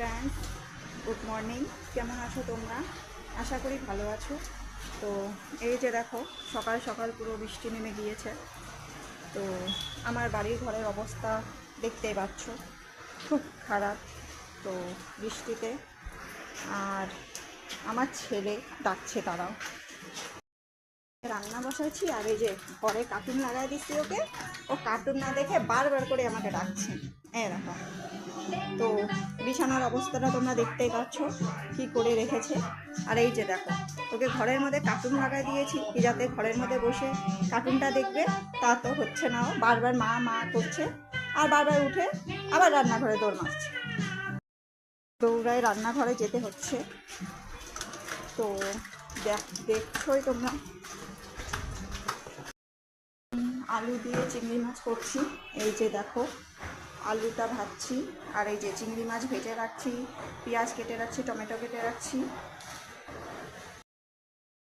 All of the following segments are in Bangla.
Friends, good morning. কেমন আছো তোমরা? আশা করি ভালো আছো। তো এই যে দেখো, সকাল সকাল পুরো বৃষ্টি নেমে গিয়েছে। তো আমার বাড়ির ঘরের অবস্থা দেখতেই পাচ্ছ, খুব খারাপ। তো বৃষ্টিতে আর আমার ছেলে ডাকছে, তারাও রান্না বসাইছি। আর এই যে ঘরে কার্টুন লাগাই দিচ্ছি ওকে, ও কার্টুন না দেখে বারবার করে আমাকে ডাকছে। দেখো, তো বিছানার অবস্থাটা তোমরা দেখতেই পাচ্ছ কি করে রেখেছে। আর এই যে দেখো, ওকে ঘরের মধ্যে কার্টুন লাগাই দিয়েছি কি যাতে ঘরের মধ্যে বসে কার্টুনটা দেখবে, তা তো হচ্ছে না। ও বারবার মা মা করছে আর বারবার উঠে আবার রান্নাঘরে দৌড় মারছে। দৌড়ায় রান্নাঘরে যেতে হচ্ছে। তো দেখছোই তোমরা, আলু দিয়ে চিংড়ি মাছ করছি। এই যে দেখো, আলুটা ভাজছি আর এই যে চিংড়ি মাছ ভেজে রাখছি, পেঁয়াজ কেটে রাখছি, টমেটো কেটে রাখছি।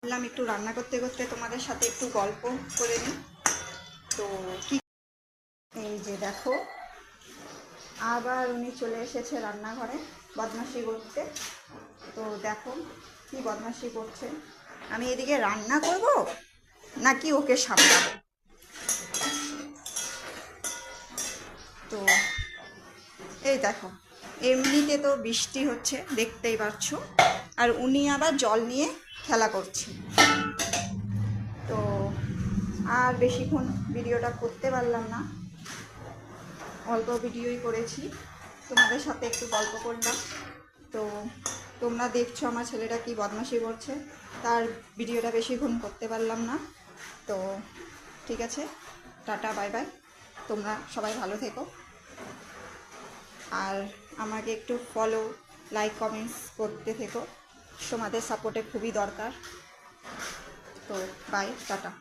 বললাম একটু রান্না করতে করতে তোমাদের সাথে একটু গল্প করে নিই। তো কি, এই যে দেখো, আবার উনি চলে এসেছে রান্নাঘরে বদমাশি করতে। তো দেখো কি বদমাশি করছে। আমি এদিকে রান্না করব নাকি ওকে সামলাবো? তো এই দেখো, এমনিতে তো বৃষ্টি হচ্ছে দেখতেই পাচ্ছ, আর উনি আবার জল নিয়ে খেলা করছে। তো আর বেশিক্ষণ ভিডিওটা করতে পারলাম না, অল্প ভিডিওই করেছি, তোমাদের সাথে একটু গল্প করলাম। তো তোমরা দেখছো আমার ছেলেটা কি বদমাশি করছে, তার ভিডিওটা বেশিক্ষণ করতে পারলাম না। তো ঠিক আছে, টাটা, বাই বাই। তোমরা সবাই ভালো থেকো, আর আমাকে একটু ফলো, লাইক, কমেন্টস করতে থেকো। তোমাদের সাপোর্টে খুবই দরকার। তো বাই, টাটা।